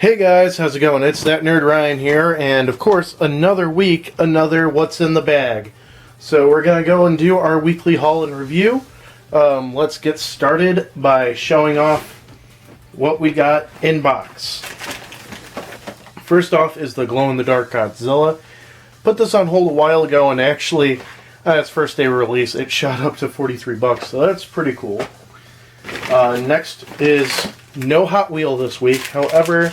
Hey guys, how's it going? It's that nerd Ryan here, and of course, another week, another what's in the bag. So we're gonna go and do our weekly haul and review. Let's get started by showing off what we got in box. First off is the glow-in-the-dark Godzilla. Put this on hold a while ago, and actually, its first day of release, it shot up to $43, so that's pretty cool. Next is no Hot Wheel this week. However,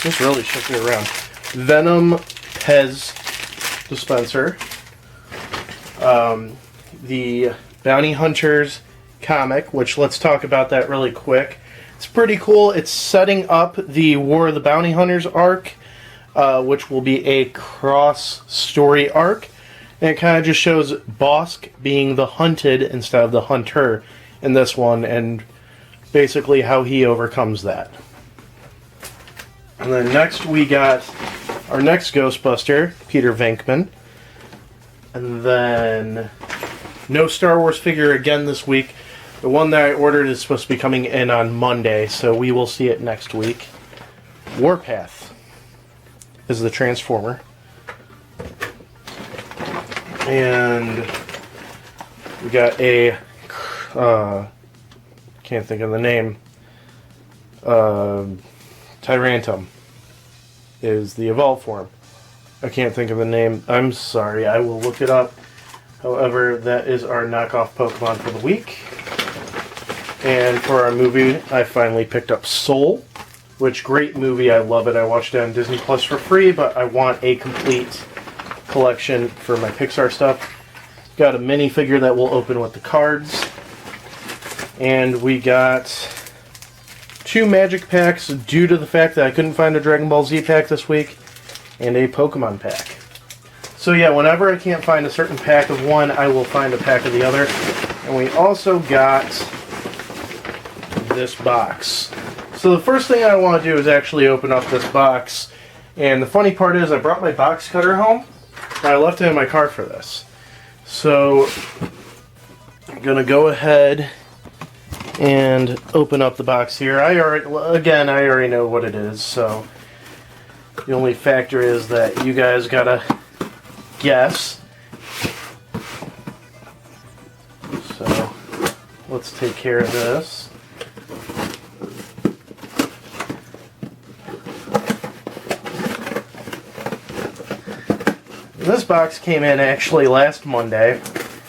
just really shifted it around. Venom Pez dispenser. The Bounty Hunters comic, which let's talk about that really quick. It's pretty cool. It's setting up the War of the Bounty Hunters arc, which will be a cross-story arc. And it kind of just shows Bosk being the hunted instead of the hunter in this one, and basically how he overcomes that. And then next we got our next Ghostbuster, Peter Venkman. And then no Star Wars figure again this week. The one that I ordered is supposed to be coming in on Monday, so we will see it next week. Warpath is the Transformer. And we got a can't think of the name. Tyrantum is the evolved form. I can't think of the name. I'm sorry, I will look it up. However, that is our knockoff Pokemon for the week. And for our movie, I finally picked up Soul, which great movie. I love it. I watched it on Disney Plus for free, but I want a complete collection for my Pixar stuff. Got a minifigure that will open with the cards. And we got 2 magic packs due to the fact that I couldn't find a Dragon Ball Z pack this week, and a Pokemon pack. So yeah, whenever I can't find a certain pack of one, I will find a pack of the other. And we also got this box. So the first thing I want to do is actually open up this box. And the funny part is I brought my box cutter home, but I left it in my car for this. So I'm going to go ahead and open up the box here. I already know what it is, so the only factor is that you guys gotta guess. So let's take care of this. This box came in actually last Monday.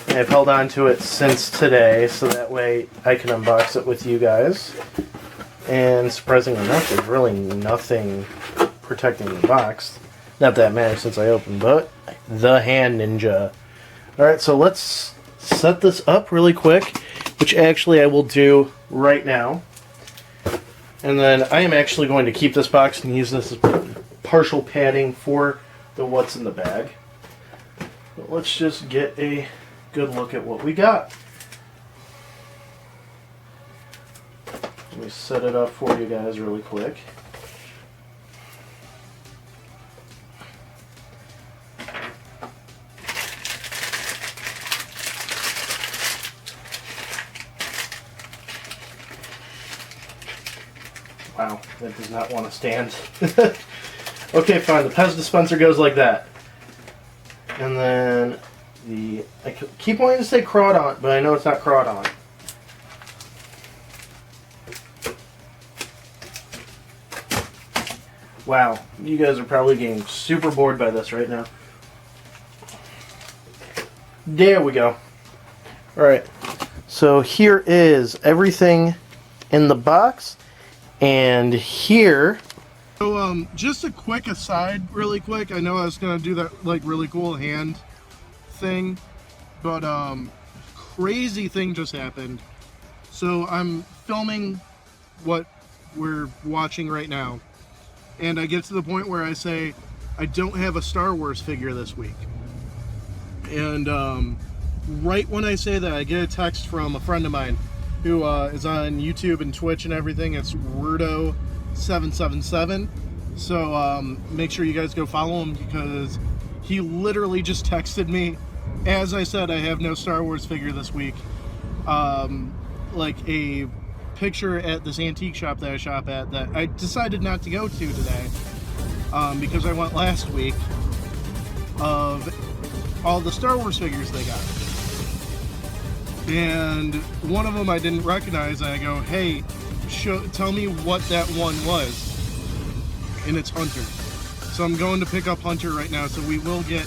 I've held on to it since today, so that way I can unbox it with you guys. And surprisingly enough, there's really nothing protecting the box. Not that matters since I opened, but the hand ninja. Alright, so let's set this up really quick, which actually I will do right now. And then I am actually going to keep this box and use this as partial padding for the what's in the bag. But let's just get a good look at what we got. Let me set it up for you guys really quick. Wow, that does not want to stand. Okay, fine. The Pez dispenser goes like that. And then I keep wanting to say Crawdon, but I know it's not Crawdon. Wow, you guys are probably getting super bored by this right now. There we go. Alright, so here is everything in the box, and here... So, just a quick aside, really quick. I know I was going to do that, like, really cool hand thing, but crazy thing just happened. So I'm filming what we're watching right now, and I get to the point where I say I don't have a Star Wars figure this week, and right when I say that, I get a text from a friend of mine who is on YouTube and Twitch and everything. It's Rudo777. So make sure you guys go follow him, because he literally just texted me as I said I have no Star Wars figure this week, like a picture at this antique shop that I shop at that I decided not to go to today because I went last week, of all the Star Wars figures they got. And one of them I didn't recognize, and I go, hey, tell me what that one was. And it's Hunter. So I'm going to pick up Hunter right now, so we will get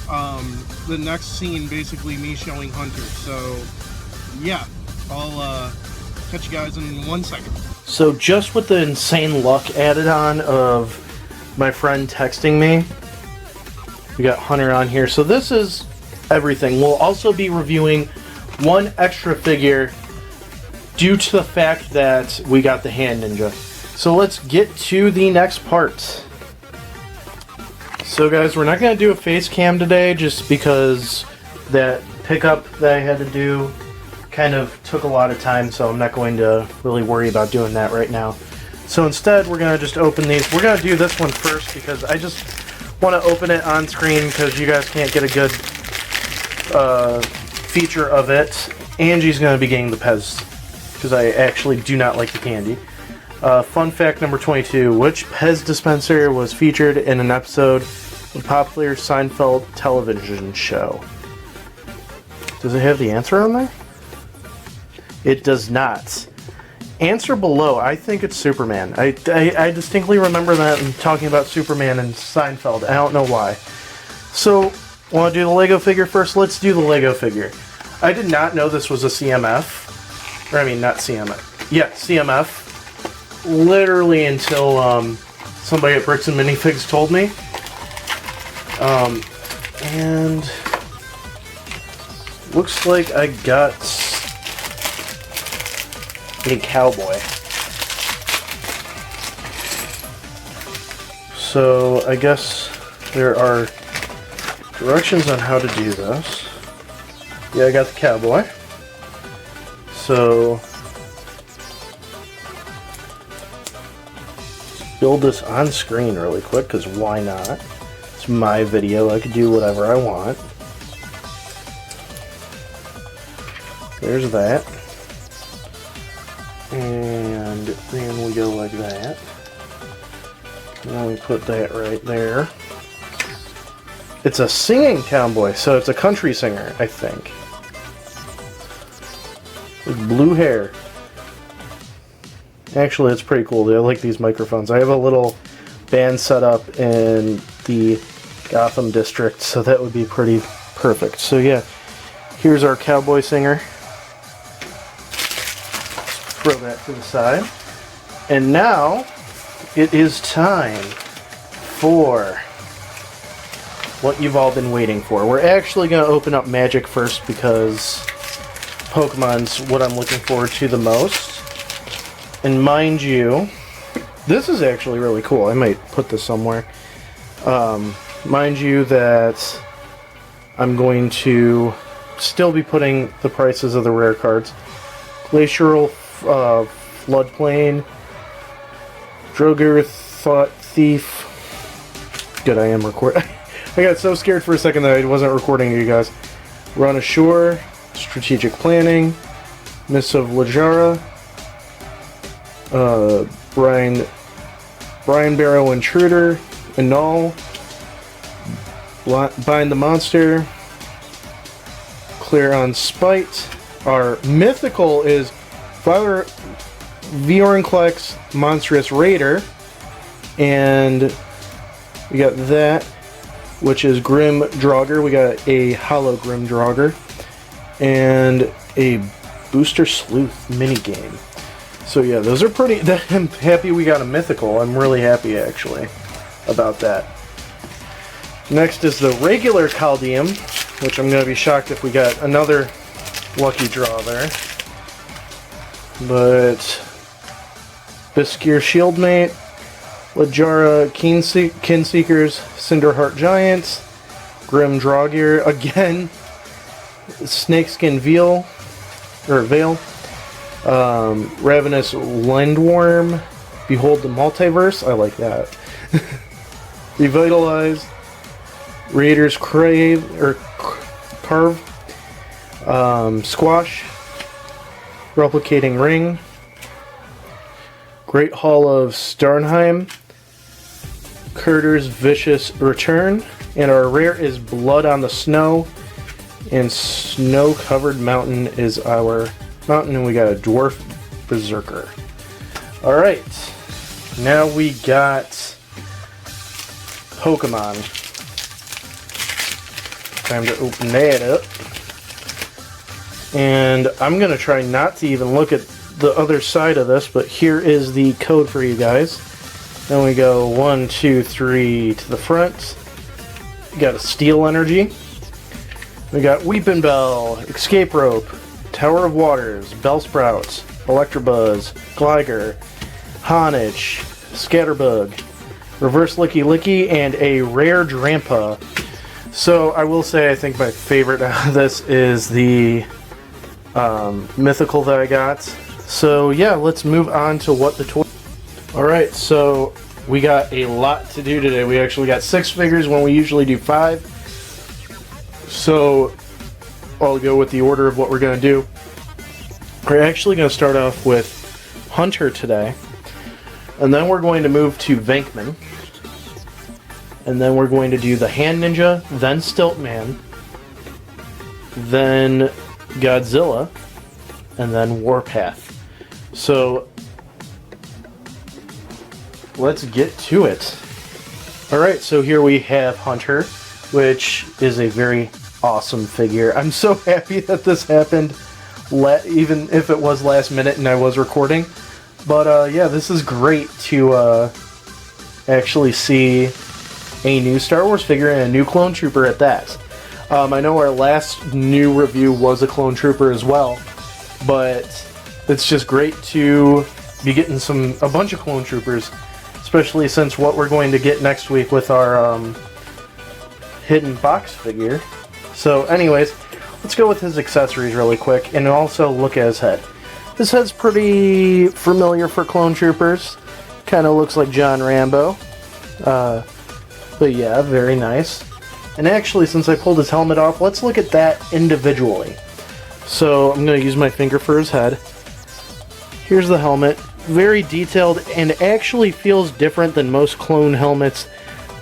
the next scene basically me showing Hunter. So yeah, I'll catch you guys in 1 second. So just with the insane luck added on of my friend texting me, we got Hunter on here. So this is everything. We'll also be reviewing one extra figure due to the fact that we got the Hand Ninja. So let's get to the next part. So guys, we're not going to do a face cam today just because that pickup that I had to do kind of took a lot of time, so I'm not going to really worry about doing that right now. So instead, we're going to just open these. We're going to do this one first because I just want to open it on screen because you guys can't get a good feature of it. Angie's going to be getting the Pez because I actually do not like the candy. Fun fact number 22. Which Pez dispenser was featured in an episode of the popular Seinfeld television show? Does it have the answer on there? It does not. Answer below. I think it's Superman. I distinctly remember that and talking about Superman and Seinfeld. I don't know why. So, want to do the Lego figure first? Let's do the Lego figure. I did not know this was a CMF. Or, I mean, not CMF. Yeah, CMF. Literally until somebody at Bricks and Minifigs told me. And looks like I got a cowboy. So I guess there are directions on how to do this. Yeah, I got the cowboy. So build this on screen really quick, because why not? It's my video, I can do whatever I want. There's that. And then we go like that. And then we put that right there. It's a singing cowboy, so it's a country singer, I think. With blue hair. Actually, it's pretty cool. I like these microphones. I have a little band set up in the Gotham district, so that would be pretty perfect. So yeah, here's our cowboy singer. Throw that to the side. And now, it is time for what you've all been waiting for. We're actually going to open up Magic first because Pokemon's what I'm looking forward to the most. And mind you, this is actually really cool. I might put this somewhere. Mind you that I'm going to still be putting the prices of the rare cards. Glacial Floodplain, Droger Thought Thief. Good, I am recording. I got so scared for a second that I wasn't recording you guys. Run Ashore, Strategic Planning, Miss of Lajara, Brian Barrow Intruder, Annul, Bind the Monster, Clear on Spite. Our mythical is Viorenclex Monstrous Raider, and we got that, which is Grim Draugr. We got a Hollow Grim Draugr, and a Booster Sleuth minigame. So yeah, those are pretty. I'm happy we got a mythical. I'm really happy actually about that. Next is the regular Caldeum, which I'm going to be shocked if we got another lucky draw there. But Biskir Shieldmate, Lajara Kinseekers, Cinderheart Giants, Grim Draugr again, Snakeskin Veil, Ravenous Lendworm, Behold the Multiverse, I like that. Revitalize, Raiders Carve, Squash, Replicating Ring, Great Hall of Starnheim, Kurder's Vicious Return, and our rare is Blood on the Snow, and Snow-Covered Mountain is our mountain, and we got a Dwarf Berserker. Alright, now we got Pokemon. Time to open that up. And I'm going to try not to even look at the other side of this, but here is the code for you guys. Then we go 1, 2, 3 to the front. We got a Steel Energy. We got Weepin' Bell, Escape Rope, Tower of Waters, Bellsprout, Electabuzz, Gligar, Honedge, Scatterbug, Reverse Licky Licky, and a rare Drampa. So I will say I think my favorite out of this is the mythical that I got. So yeah, let's move on to what the toy. Alright, so we got a lot to do today. We actually got 6 figures when we usually do 5. So I'll go with the order of what we're going to do. We're actually going to start off with Hunter today. And then we're going to move to Venkman. And then we're going to do the Hand Ninja, then Stilt Man, then Godzilla, and then Warpath. So let's get to it. Alright, so here we have Hunter, which is a very awesome figure. I'm so happy that this happened, even if it was last minute and I was recording. But yeah, this is great to actually see a new Star Wars figure and a new Clone Trooper at that. I know our last new review was a Clone Trooper as well, but it's just great to be getting a bunch of Clone Troopers, especially since what we're going to get next week with our hidden box figure. So anyways, let's go with his accessories really quick and also look at his head. His head's pretty familiar for Clone Troopers. Kind of looks like John Rambo. But yeah, very nice. And actually, since I pulled his helmet off, let's look at that individually. So I'm going to use my finger for his head. Here's the helmet. Very detailed and actually feels different than most clone helmets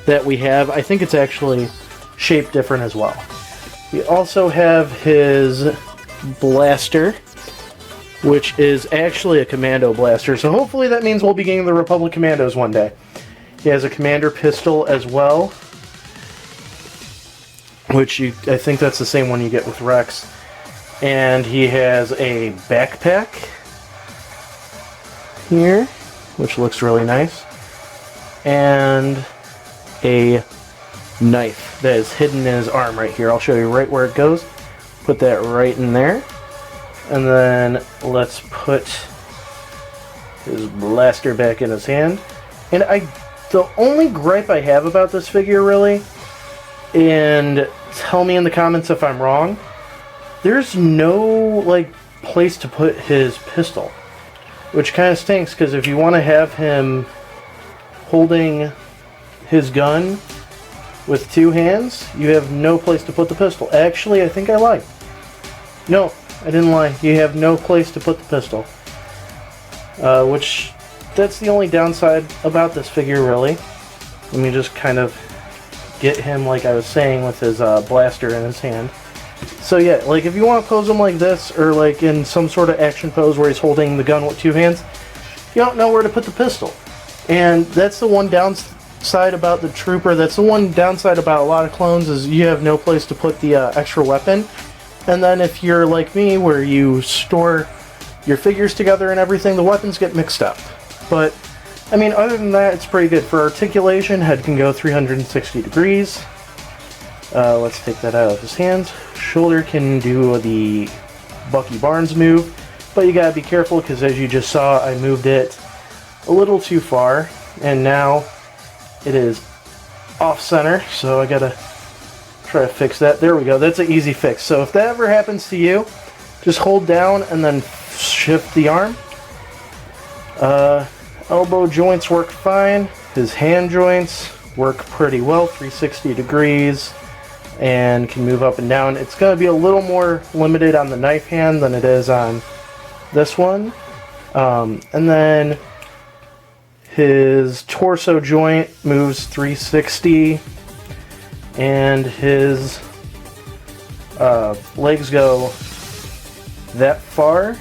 that we have. I think it's actually shaped different as well. We also have his blaster, which is actually a commando blaster. So hopefully that means we'll be getting the Republic Commandos one day. He has a commander pistol as well, which I think that's the same one you get with Rex. And he has a backpack here, which looks really nice. And a knife that is hidden in his arm right here. I'll show you right where it goes. Put that right in there. And then let's put his blaster back in his hand. And the only gripe I have about this figure, really, and tell me in the comments if I'm wrong, there's no, place to put his pistol. Which kind of stinks, because if you want to have him holding his gun with 2 hands, you have no place to put the pistol. Actually, I think I lied. No, I didn't lie. You have no place to put the pistol. Which, that's the only downside about this figure, really. Let me just kind of get him, like I was saying, with his blaster in his hand. So yeah, if you want to pose him like this, or in some sort of action pose where he's holding the gun with 2 hands, you don't know where to put the pistol. And that's the one downside about the Trooper. That's the one downside about a lot of clones, is you have no place to put the extra weapon. And then if you're like me, where you store your figures together and everything, the weapons get mixed up. But, I mean, other than that, it's pretty good. For articulation, head can go 360 degrees. Let's take that out of his hands. Shoulder can do the Bucky Barnes move, but you gotta be careful, because as you just saw, I moved it a little too far, and now it is off center, so I gotta try to fix that. There we go, that's an easy fix. So if that ever happens to you, just hold down and then shift the arm. Elbow joints work fine. His hand joints work pretty well, 360 degrees, and can move up and down. It's going to be a little more limited on the knife hand than it is on this one. And then His torso joint moves 360, and his legs go that far,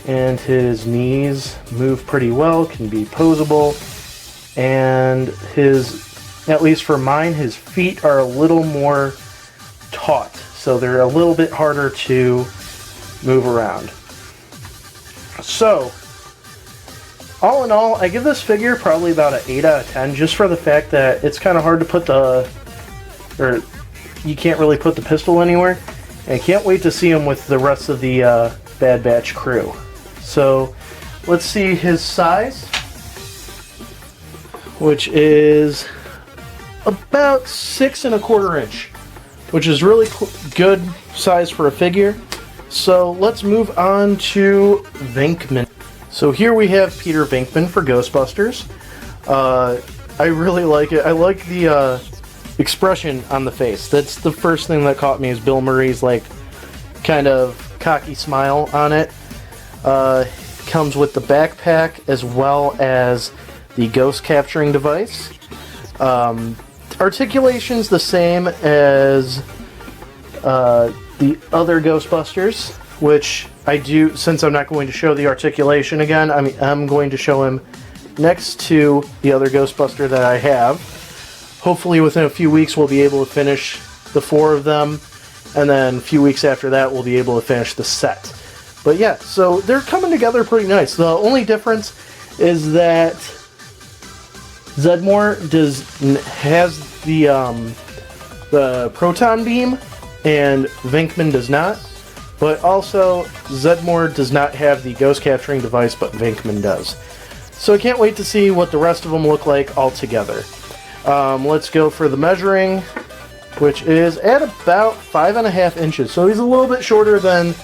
and his knees move pretty well, can be posable, and his, at least for mine, his feet are a little more taut, so they're a little bit harder to move around. So, all in all, I give this figure probably about an 8 out of 10, just for the fact that it's kind of hard to put the, or you can't really put the pistol anywhere. And I can't wait to see him with the rest of the Bad Batch crew. So, let's see his size, which is about 6 1/4 inch, which is really good size for a figure. So, let's move on to Venkman. So here we have Peter Venkman for Ghostbusters. I really like it. I like the expression on the face. That's the first thing that caught me, is Bill Murray's like kind of cocky smile on it. Comes with the backpack as well as the ghost capturing device. Articulation's the same as the other Ghostbusters, which I do, since I'm not going to show the articulation again, I'm going to show him next to the other Ghostbuster that I have. Hopefully within a few weeks we'll be able to finish the 4 of them, and then a few weeks after that we'll be able to finish the set. But yeah, so they're coming together pretty nice. The only difference is that Zedmore has the proton beam, and Venkman does not. But also, Zedmore does not have the ghost capturing device, but Venkman does. So I can't wait to see what the rest of them look like all together. Let's go for the measuring, which is at about 5 1/2 inches. So he's a little bit shorter than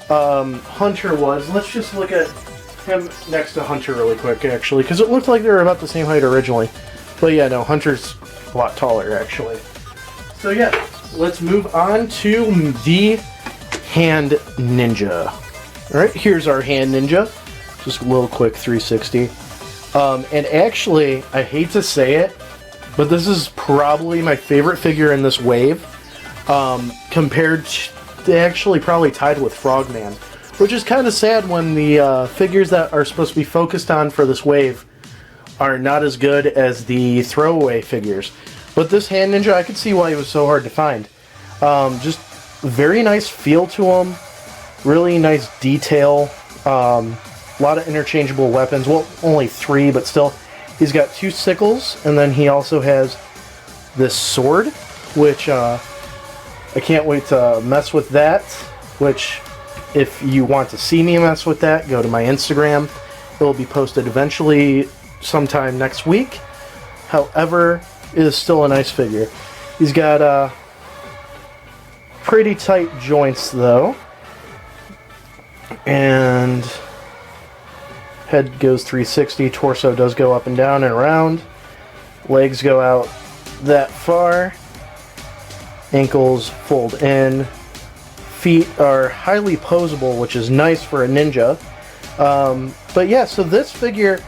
Hunter was. Let's just look at him next to Hunter really quick, actually, because it looked like they were about the same height originally. But yeah, no, Hunter's a lot taller, actually. So yeah, let's move on to the Hand Ninja. Alright, here's our Hand Ninja. Just a little quick 360. And actually, I hate to say it, but this is probably my favorite figure in this wave. Compared to, actually probably tied with Frogman. Which is kind of sad when the figures that are supposed to be focused on for this wave are not as good as the throwaway figures. But this Hand Ninja, I could see why it was so hard to find. Just very nice feel to him, really nice detail, a lot of interchangeable weapons, well, only 3, but still. He's got 2 sickles, and then he also has this sword, which I can't wait to mess with that, which if you want to see me mess with that, go to my Instagram. It will be posted eventually sometime next week. However, it is still a nice figure. He's got pretty tight joints though, and head goes 360, torso does go up and down and around, legs go out that far, ankles fold in, feet are highly posable, which is nice for a ninja. But yeah, so this figure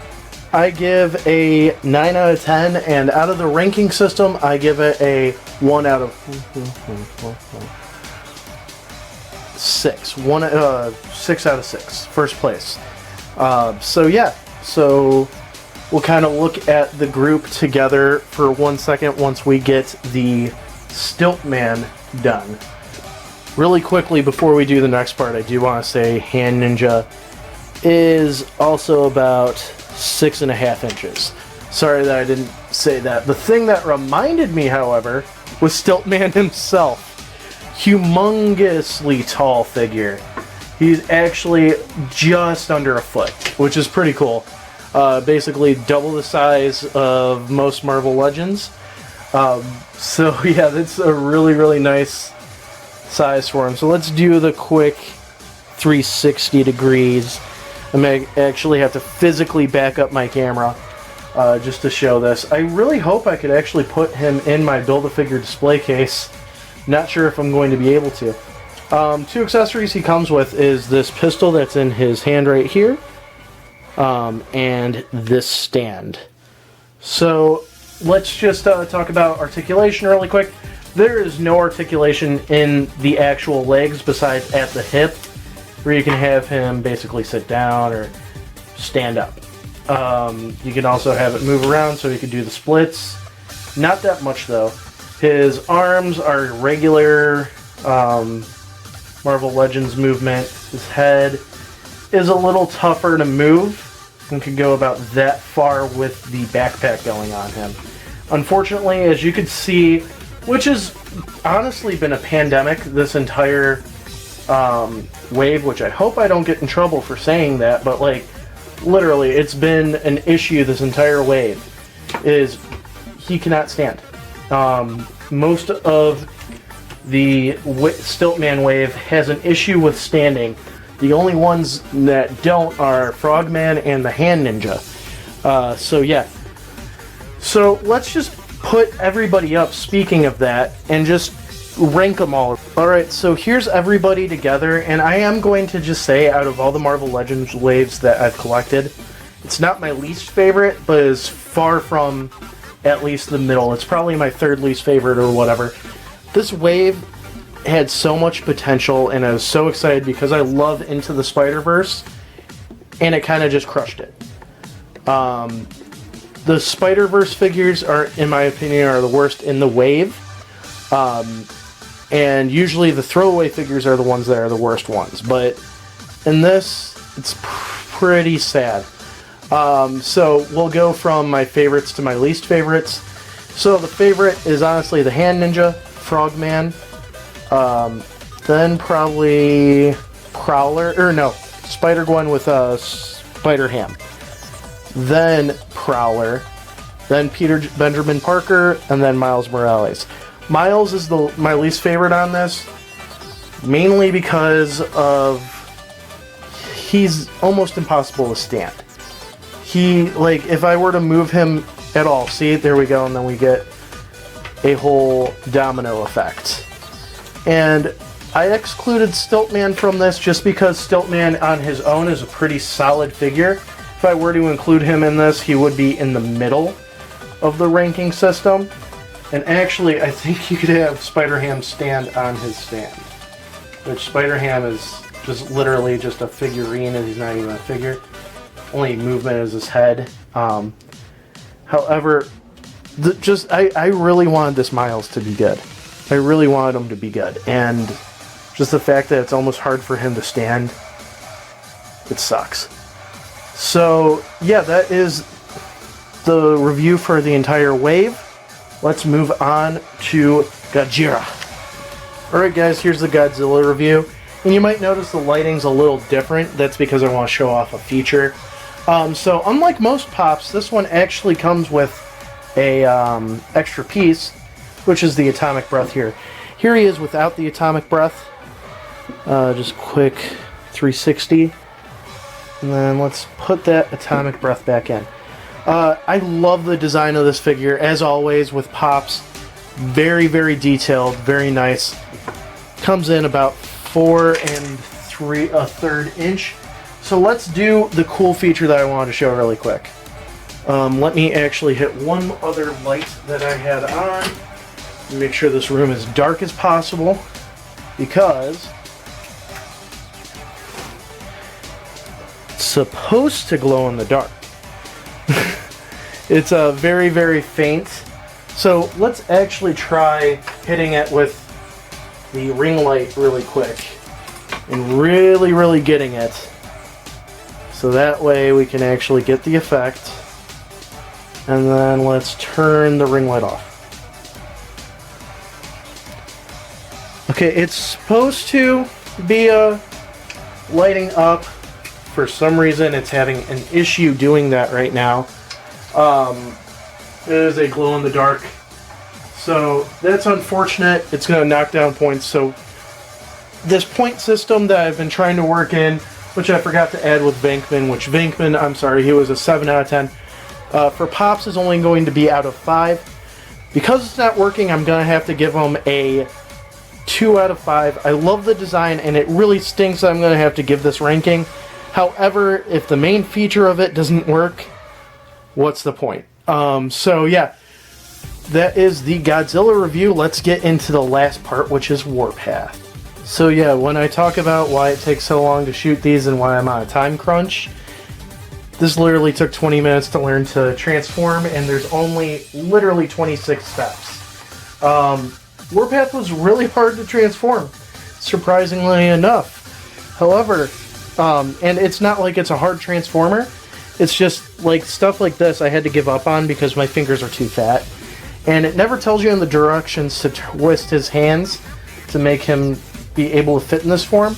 I give a 9 out of 10, and out of the ranking system I give it a 1 out of 6. 6 out of 6. First place. So yeah, so we'll kind of look at the group together for 1 second once we get the Stilt Man done. Really quickly before we do the next part, I do want to say Hand Ninja is also about 6 1/2 inches. Sorry that I didn't say that. The thing that reminded me, however, was Stilt Man himself. Humongously tall figure. He's actually just under a foot, which is pretty cool. Basically double the size of most Marvel Legends. So yeah, that's a really, really nice size for him. So let's do the quick 360 degrees. I may actually have to physically back up my camera just to show this. I really hope I could actually put him in my Build-A-Figure display case. Not sure if I'm going to be able to. 2 accessories he comes with is this pistol that's in his hand right here. and this stand. So let's just talk about articulation really quick. There is no articulation in the actual legs besides at the hip, where you can have him basically sit down or stand up. You can also have it move around so he can do the splits. Not that much though. His arms are regular Marvel Legends movement. His head is a little tougher to move and can go about that far with the backpack going on him. Unfortunately, as you can see, which has honestly been a pandemic this entire wave, which I hope I don't get in trouble for saying that, but like literally it's been an issue this entire wave, is he cannot stand. Most of the Stiltman wave has an issue with standing. The only ones that don't are Frogman and the Hand Ninja. So yeah. So let's just put everybody up, speaking of that, and just rank them all. Alright, so here's everybody together, and I am going to just say, out of all the Marvel Legends waves that I've collected, it's not my least favorite, but is far from at least the middle. It's probably my third least favorite or whatever. This wave had so much potential, and I was so excited because I love Into the Spider-Verse, and it kind of just crushed it. The Spider-Verse figures are, in my opinion, are the worst in the wave. And usually the throwaway figures are the ones that are the worst ones. But in this, it's pretty sad. So we'll go from my favorites to my least favorites. So the favorite is honestly the Hand Ninja, Frogman, then probably Spider-Gwen with Spider-Ham. Then Prowler, then Peter Benjamin Parker, and then Miles Morales. Miles is my least favorite on this, mainly because of he's almost impossible to stand. If I were to move him at all, see, there we go, and then we get a whole domino effect. And I excluded Stiltman from this just because Stiltman on his own is a pretty solid figure. If I were to include him in this, he would be in the middle of the ranking system. And actually, I think you could have Spider-Ham stand on his stand. Which Spider-Ham is just literally just a figurine, and he's not even a figure. Only movement is his head. However, I really wanted this Miles to be good. I really wanted him to be good. And just the fact that it's almost hard for him to stand, it sucks. So, yeah, that is the review for the entire wave. Let's move on to Godzilla. Alright guys, here's the Godzilla review. And you might notice the lighting's a little different. That's because I want to show off a feature. So unlike most Pops, this one actually comes with a extra piece, which is the atomic breath here. Here he is without the atomic breath. Just quick 360. And then let's put that atomic breath back in. I love the design of this figure, as always with Pops. Very, very detailed, very nice. Comes in about 4 3/3 inch. So let's do the cool feature that I wanted to show really quick. Let me actually hit one other light that I had on. Make sure this room is dark as possible, because it's supposed to glow in the dark. It's very, very faint. So let's actually try hitting it with the ring light really quick and really, really getting it. So that way we can actually get the effect. And then let's turn the ring light off. Okay, it's supposed to be lighting up. For some reason it's having an issue doing that right now. It is a glow in the dark. So that's unfortunate. It's going to knock down points. So this point system that I've been trying to work in, which I forgot to add with Venkman, which Venkman, I'm sorry, he was a 7 out of 10. For Pops is only going to be out of 5. Because it's not working, I'm going to have to give him a 2 out of 5. I love the design, and it really stinks that I'm going to have to give this ranking. However, if the main feature of it doesn't work, what's the point? So yeah, that is the Godzilla review. Let's get into the last part, which is Warpath. So yeah, when I talk about why it takes so long to shoot these and why I'm on a time crunch, this literally took 20 minutes to learn to transform, and there's only literally 26 steps. Warpath was really hard to transform, surprisingly enough. However, and it's not like it's a hard transformer, it's just like stuff like this I had to give up on because my fingers are too fat. And it never tells you in the directions to twist his hands to make him be able to fit in this form.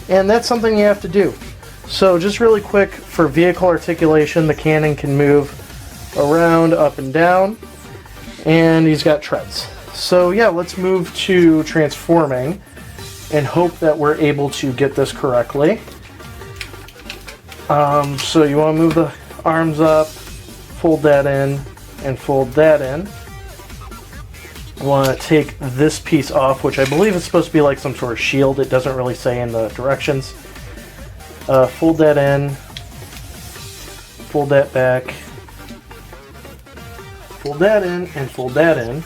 And that's something you have to do. So just really quick, for vehicle articulation, the cannon can move around, up and down. And he's got treads. So yeah, let's move to transforming and hope that we're able to get this correctly. So you want to move the arms up, fold that in, and fold that in. I want to take this piece off, which I believe is supposed to be like some sort of shield. It doesn't really say in the directions. Fold that in, fold that back, fold that in, and fold that in.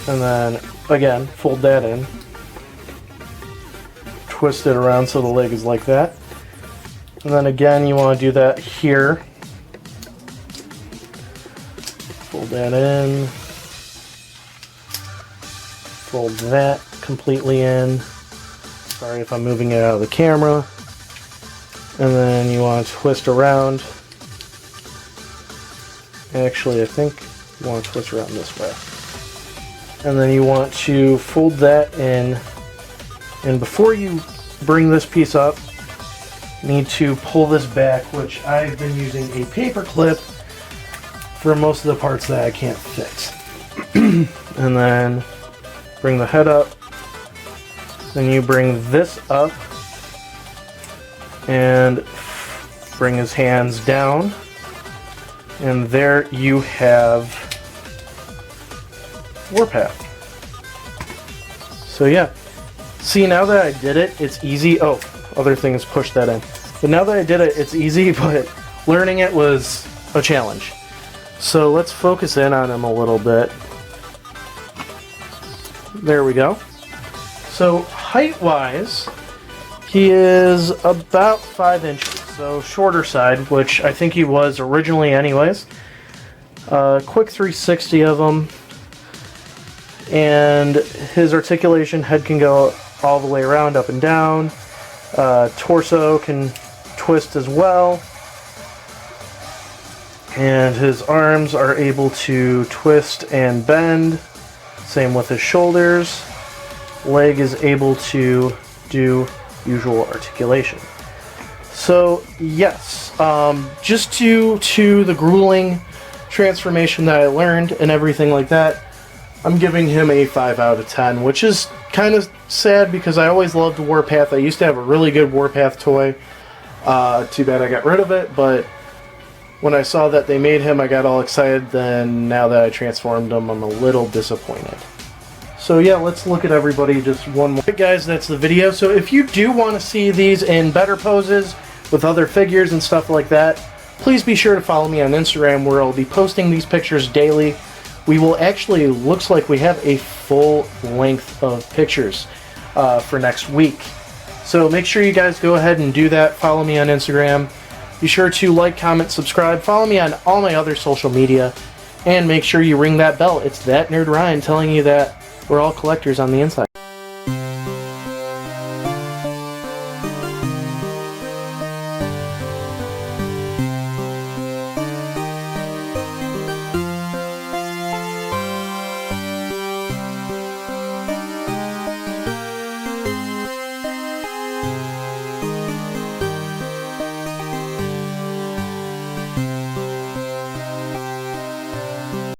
And then, again, fold that in. Twist it around so the leg is like that. And then again, you want to do that here. Fold that in. Fold that completely in. Sorry if I'm moving it out of the camera. And then you want to twist around. Actually, I think you want to twist around this way. And then you want to fold that in. And before you bring this piece up, you need to pull this back, which I've been using a paper clip for most of the parts that I can't fit. And then bring the head up. Then you bring this up and bring his hands down. And there you have Warpath. So yeah. See, now that I did it, it's easy. Oh, other thing is push that in. But now that I did it, it's easy, but learning it was a challenge. So let's focus in on him a little bit. There we go. So height-wise, he is about 5 inches, so shorter side, which I think he was originally anyways. Quick 360 of him. And his articulation, head can go all the way around, up and down. Torso can twist as well. And his arms are able to twist and bend. Same with his shoulders. Leg is able to do usual articulation. So yes, just due to the grueling transformation that I learned and everything like that, I'm giving him a 5 out of 10, which is kind of sad because I always loved Warpath. I used to have a really good Warpath toy. Too bad I got rid of it, but when I saw that they made him, I got all excited. Then now that I transformed him, I'm a little disappointed. So yeah, let's look at everybody just one more. Alright guys, that's the video. So if you do want to see these in better poses with other figures and stuff like that, please be sure to follow me on Instagram, where I'll be posting these pictures daily. We will actually, looks like we have a full length of pictures for next week. So make sure you guys go ahead and do that. Follow me on Instagram. Be sure to like, comment, subscribe. Follow me on all my other social media. And make sure you ring that bell. It's That Nerd Ryan telling you that we're all collectors on the inside.